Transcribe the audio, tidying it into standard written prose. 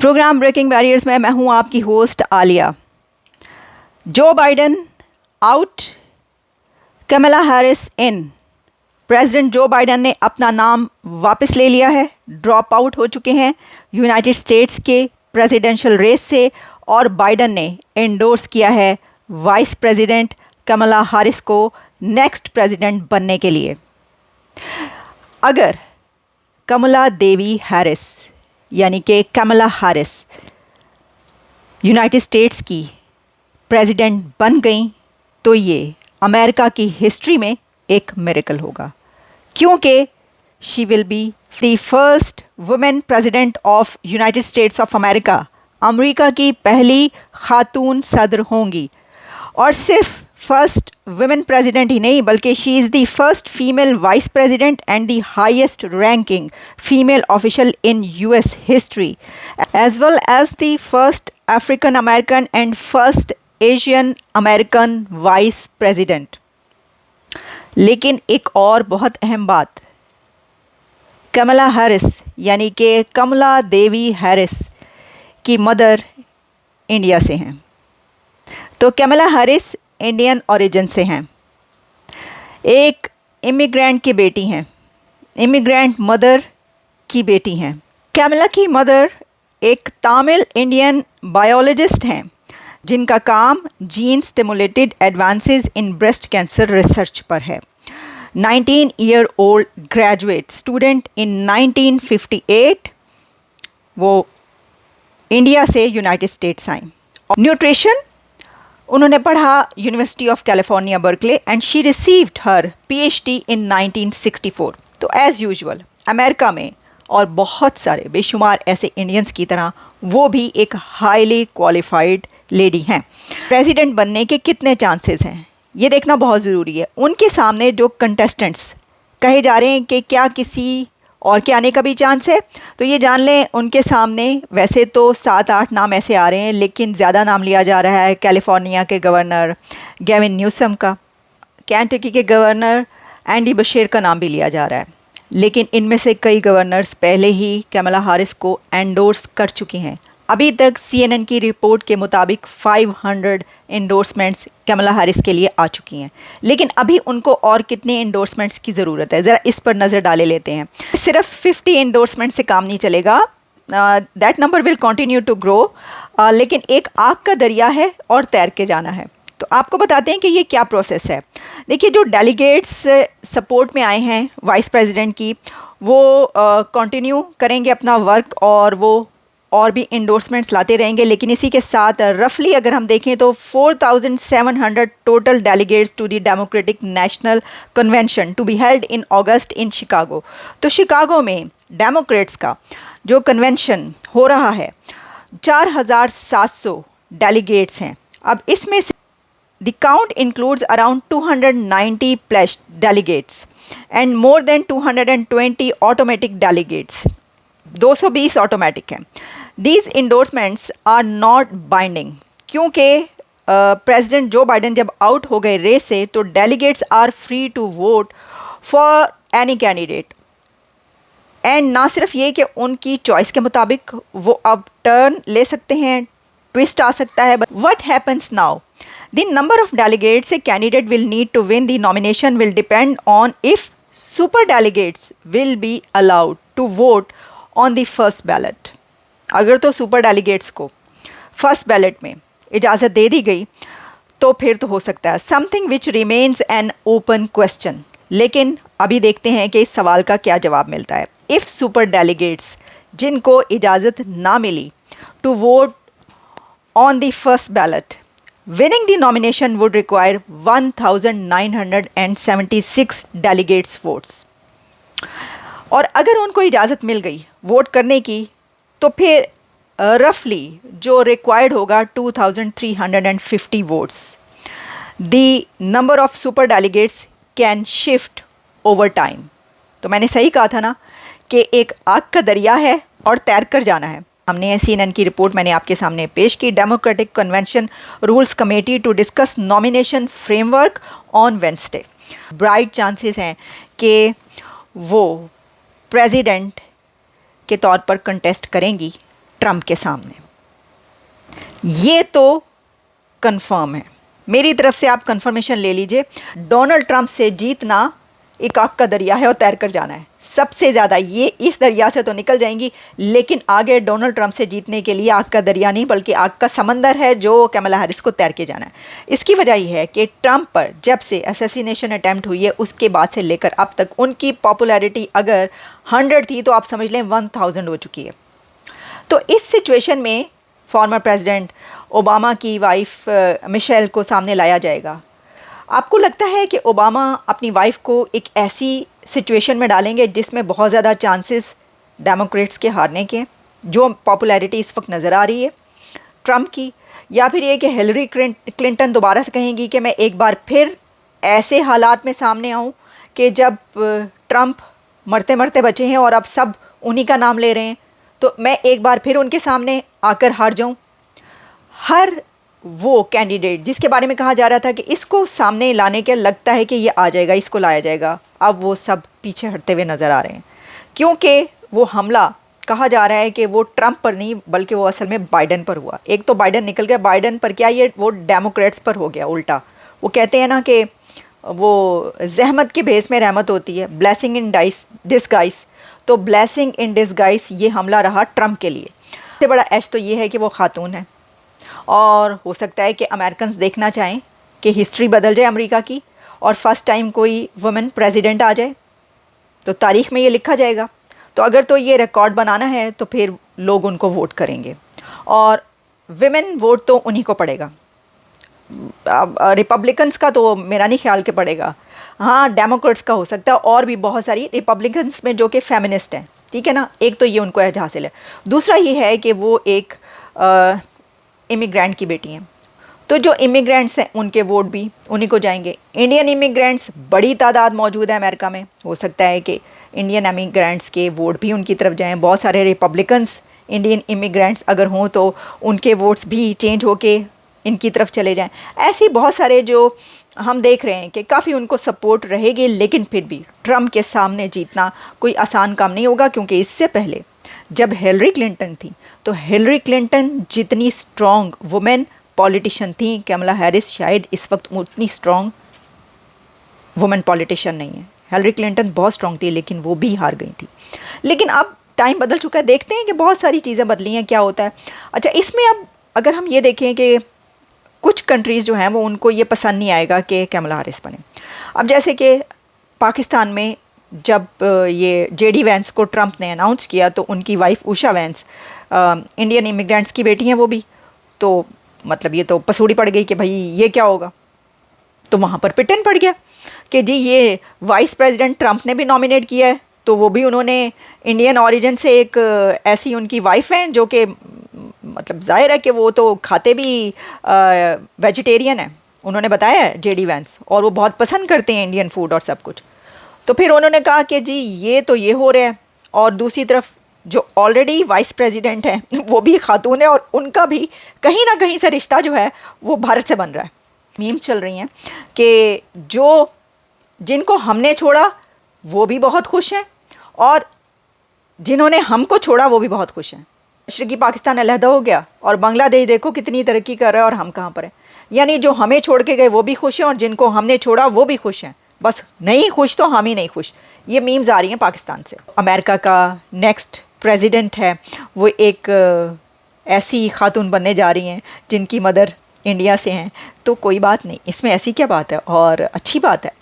Programme breaking barriers में मैं हूं आपकी host Alia. Joe Biden out, Kamala Harris in. President जो बाइडेन ने अपना नाम वापस ले लिया है, ड्रॉप आउट हो चुके हैं यूनाइटेड स्टेट्स के प्रेसिडेंशियल रेस से और बाइडेन ने एंडोर्स किया है वाइस प्रेसिडेंट कमला हैरिस को नेक्स्ट प्रेसिडेंट बनने के लिए। अगर कमला देवी हैरिस यानी कि कमला हैरिस यूनाइटेड स्टेट्स की प्रेसिडेंट बन गई तो ये अमेरिका की हिस्ट्री में एक मिरेकल होगा, क्योंकि she will be the first women president of United states of America. America की पहली खातून सदर होंगी और सिर्फ फर्स्ट वुमेन प्रेसिडेंट ही नहीं, बल्कि she is the first female vice president and the highest ranking female official in US history, as well as the first African American and first Asian American vice president. लेकिन एक और बहुत अहम बात, कमला Harris यानी कि कमला देवी हैरिस की mother India से हैं। तो कमला हैरिस इंडियन ओरिजिन से हैं, एक इमिग्रेंट की बेटी हैं, इमिग्रेंट मदर की बेटी हैं। कमला की मदर एक तमिल इंडियन बायोलॉजिस्ट हैं जिनका काम gene stimulated advances in breast cancer research पर है। 19-year-old ग्रेजुएट स्टूडेंट इन 1958 वो इंडिया से यूनाइटेड स्टेट्स आई। न्यूट्रिशन उन्होंने पढ़ा university of California Berkeley and she received her PhD in 1964। तो एज़ यूजुअल अमेरिका में और बहुत सारे बेशुमार ऐसे इंडियंस की तरह वो भी एक हाईली क्वालिफाइड लेडी हैं। प्रेसिडेंट बनने के कितने चांसेस हैं ये देखना बहुत ज़रूरी है। उनके सामने जो कंटेस्टेंट्स कहे जा रहे हैं कि क्या किसी और के आने का भी चांस है, तो ये जान लें उनके सामने वैसे तो 7-8 नाम ऐसे आ रहे हैं, लेकिन ज़्यादा नाम लिया जा रहा है कैलिफोर्निया के गवर्नर गेविन न्यूसम का, केंटकी के गवर्नर एंडी बशीर का नाम भी लिया जा रहा है। लेकिन इनमें से कई गवर्नर्स पहले ही कमला हैरिस को एंडोर्स कर चुकी हैं। अभी तक CNN की रिपोर्ट के मुताबिक 500 एंडोर्समेंट्स कमला हैरिस के लिए आ चुकी हैं, लेकिन अभी उनको और कितने एंडोर्समेंट्स की ज़रूरत है ज़रा इस पर नज़र डाले लेते हैं। सिर्फ 50 एंडोर्समेंट से काम नहीं चलेगा, that number will continue to grow, लेकिन एक आग का दरिया है और तैर के जाना है। तो आपको बताते हैं कि ये क्या प्रोसेस है। देखिए, जो डेलीगेट्स सपोर्ट में आए हैं वाइस प्रेसिडेंट की, वो कंटिन्यू करेंगे अपना वर्क और वो और भी इंडोर्समेंट्स लाते रहेंगे। लेकिन इसी के साथ रफली अगर हम देखें तो 4700 total delegates to the Democratic National Convention to be held in August in Chicago. तो शिकागो में डेमोक्रेट्स का जो कन्वेंशन हो रहा है 4700 डेलीगेट्स हैं। अब इसमें से the count includes around 290 plus delegates and more than 220 automatic delegates. 220 automatic हैं। These endorsements are not binding, क्योंकि प्रेसिडेंट जो बाइडेन जब आउट हो गए रेस से तो delegates are free to vote for any candidate. And ना सिर्फ ये कि उनकी चॉइस के मुताबिक वो अब टर्न ले सकते हैं, ट्विस्ट आ सकता है। But what happens now, the number of delegates a candidate will need to win the nomination will depend on if super delegates will be allowed to vote on the first ballot. अगर तो super delegates को first ballot में इजाज़त दे दी गई तो फिर तो हो सकता है, something which remains an open question. लेकिन अभी देखते हैं कि इस सवाल का क्या जवाब मिलता है। इफ़ सुपर डेलीगेट्स जिनको इजाज़त ना मिली to vote on the first ballot, winning the nomination would require 1976 delegates votes. और अगर उनको इजाज़त मिल गई वोट करने की तो फिर रफली जो रिक्वायर्ड होगा 2350 votes. The number of super delegates can shift over time. तो मैंने सही कहा था ना कि एक आग का दरिया है और तैर कर जाना है। हमने CNN की रिपोर्ट मैंने आपके सामने पेश की। Democratic convention rules committee to discuss nomination framework on Wednesday. Bright chances हैं कि वो प्रेसिडेंट के तौर पर कंटेस्ट करेंगी ट्रंप के सामने। ये तो कंफर्म है, मेरी तरफ से आप कंफर्मेशन ले लीजिए। डोनाल्ड ट्रंप से जीतना एक आग का दरिया है और तैर कर जाना है सबसे ज़्यादा। ये इस दरिया से तो निकल जाएंगी, लेकिन आगे डोनाल्ड ट्रंप से जीतने के लिए आग का दरिया नहीं बल्कि आग का समंदर है जो कमला हैरिस को तैर के जाना है। इसकी वजह यह है कि ट्रंप पर जब से असैसिनेशन अटैम्प्ट हुई है उसके बाद से लेकर अब तक उनकी पॉपुलैरिटी अगर 100 थी तो आप समझ लें 1000 हो चुकी है। तो इस सिचुएशन में फॉर्मर प्रेसिडेंट ओबामा की वाइफ मिशेल को सामने लाया जाएगा। आपको लगता है कि ओबामा अपनी वाइफ को एक ऐसी सिचुएशन में डालेंगे जिसमें बहुत ज़्यादा चांसेस डेमोक्रेट्स के हारने के, जो पॉपुलैरिटी इस वक्त नज़र आ रही है ट्रंप की, या फिर ये कि हिलरी क्लिंटन दोबारा से कहेंगी कि मैं एक बार फिर ऐसे हालात में सामने आऊँ कि जब ट्रंप मरते मरते बचे हैं और अब सब उन्हीं का नाम ले रहे हैं तो मैं एक बार फिर उनके सामने आकर हार जाऊँ। हर वो कैंडिडेट जिसके बारे में कहा जा रहा था कि इसको सामने लाने के लगता है कि ये आ जाएगा, इसको लाया जाएगा, अब वो सब पीछे हटते हुए नज़र आ रहे हैं क्योंकि वो हमला कहा जा रहा है कि वो ट्रंप पर नहीं बल्कि वो असल में बाइडन पर हुआ। एक तो बाइडन निकल गया, बाइडन पर क्या, ये वो डेमोक्रेट्स पर हो गया उल्टा। वो कहते हैं ना कि वो जहमत के भेस में रहमत होती है, ब्लेसिंग इन डिसगाइस। तो ब्लेसिंग इन डिसगाइस ये हमला रहा ट्रंप के लिए। सबसे बड़ा एश तो ये है कि वो खातून है और हो सकता है कि अमेरिकन्स देखना चाहें कि हिस्ट्री बदल जाए अमेरिका की और फर्स्ट टाइम कोई वुमेन प्रेसिडेंट आ जाए तो तारीख में ये लिखा जाएगा। तो अगर तो ये रिकॉर्ड बनाना है तो फिर लोग उनको वोट करेंगे और विमेन वोट तो उन्हीं को पड़ेगा। रिपब्लिकन्स का तो मेरा नहीं ख्याल के पड़ेगा, हाँ डेमोक्रेट्स का हो सकता है और भी बहुत सारी रिपब्लिकन्स में जो कि फेमिनिस्ट हैं, ठीक है ना। एक तो ये उनको एज हासिल है। दूसरा ये है कि वो एक इमिग्रेंट की बेटी हैं, तो जो इमिग्रेंट्स हैं उनके वोट भी उन्हीं को जाएंगे। इंडियन इमिग्रेंट्स बड़ी तादाद मौजूद है अमेरिका में, हो सकता है कि इंडियन इमिग्रेंट्स के वोट भी उनकी तरफ जाएं। बहुत सारे रिपब्लिकन्स इंडियन इमिग्रेंट्स अगर हों तो उनके वोट्स भी चेंज होके इनकी तरफ चले जाएं। ऐसे बहुत सारे जो हम देख रहे हैं कि काफ़ी उनको सपोर्ट रहेगी, लेकिन फिर भी ट्रंप के सामने जीतना कोई आसान काम नहीं होगा क्योंकि इससे पहले जब हिलरी क्लिंटन थी तो हिलरी क्लिंटन जितनी स्ट्रॉन्ग वुमेन पॉलिटिशियन थी, कमला हैरिस शायद इस वक्त उतनी स्ट्रॉन्ग वुमेन पॉलिटिशियन नहीं है। हिलरी क्लिंटन बहुत स्ट्रॉन्ग थी लेकिन वो भी हार गई थी। लेकिन अब टाइम बदल चुका है, देखते हैं कि बहुत सारी चीज़ें बदली हैं, क्या होता है। अच्छा, इसमें अब अगर हम ये देखें कि कुछ कंट्रीज़ जो हैं वो उनको ये पसंद नहीं आएगा कि कमला हैरिस बने। अब जैसे कि पाकिस्तान में जब ये जेडी वैंस को ट्रंप ने अनाउंस किया तो उनकी wife Usha vents Indian immigrants की बेटी हैं वो भी, तो मतलब ये तो पसूड़ी पड़ गई कि भाई ये क्या होगा। तो वहाँ पर पिटन पड़ गया कि जी ये वाइस प्रेसिडेंट ट्रंप ने भी नॉमिनेट किया है तो वो भी उन्होंने इंडियन ओरिजिन से एक ऐसी उनकी वाइफ हैं जो कि मतलब जाहिर है कि वो तो खाते भी वेजिटेरियन है, उन्होंने बताया है जेडी वैंस, और वो बहुत पसंद करते हैं इंडियन फूड और सब कुछ। तो फिर उन्होंने कहा कि जी ये तो ये हो रहा है, और दूसरी तरफ जो ऑलरेडी वाइस प्रेसिडेंट हैं वो भी खातून है और उनका भी कहीं ना कहीं से रिश्ता जो है वो भारत से बन रहा है। मीम्स चल रही हैं कि जो जिनको हमने छोड़ा वो भी बहुत खुश हैं और जिन्होंने हमको छोड़ा वो भी बहुत खुश हैं। मशरक़ी पाकिस्तान अलहदा हो गया और बांग्लादेश देखो कितनी तरक्की कर रहा है और हम कहाँ पर हैं। यानी जो हमें छोड़ के गए वो भी खुश हैं और जिनको हमने छोड़ा वो भी खुश हैं, बस नहीं खुश तो हम ही नहीं खुश। ये मीम्स आ रही हैं पाकिस्तान से। अमेरिका का नेक्स्ट प्रेसिडेंट है वो एक ऐसी खातून बनने जा रही हैं जिनकी मदर इंडिया से हैं, तो कोई बात नहीं, इसमें ऐसी क्या बात है और अच्छी बात है।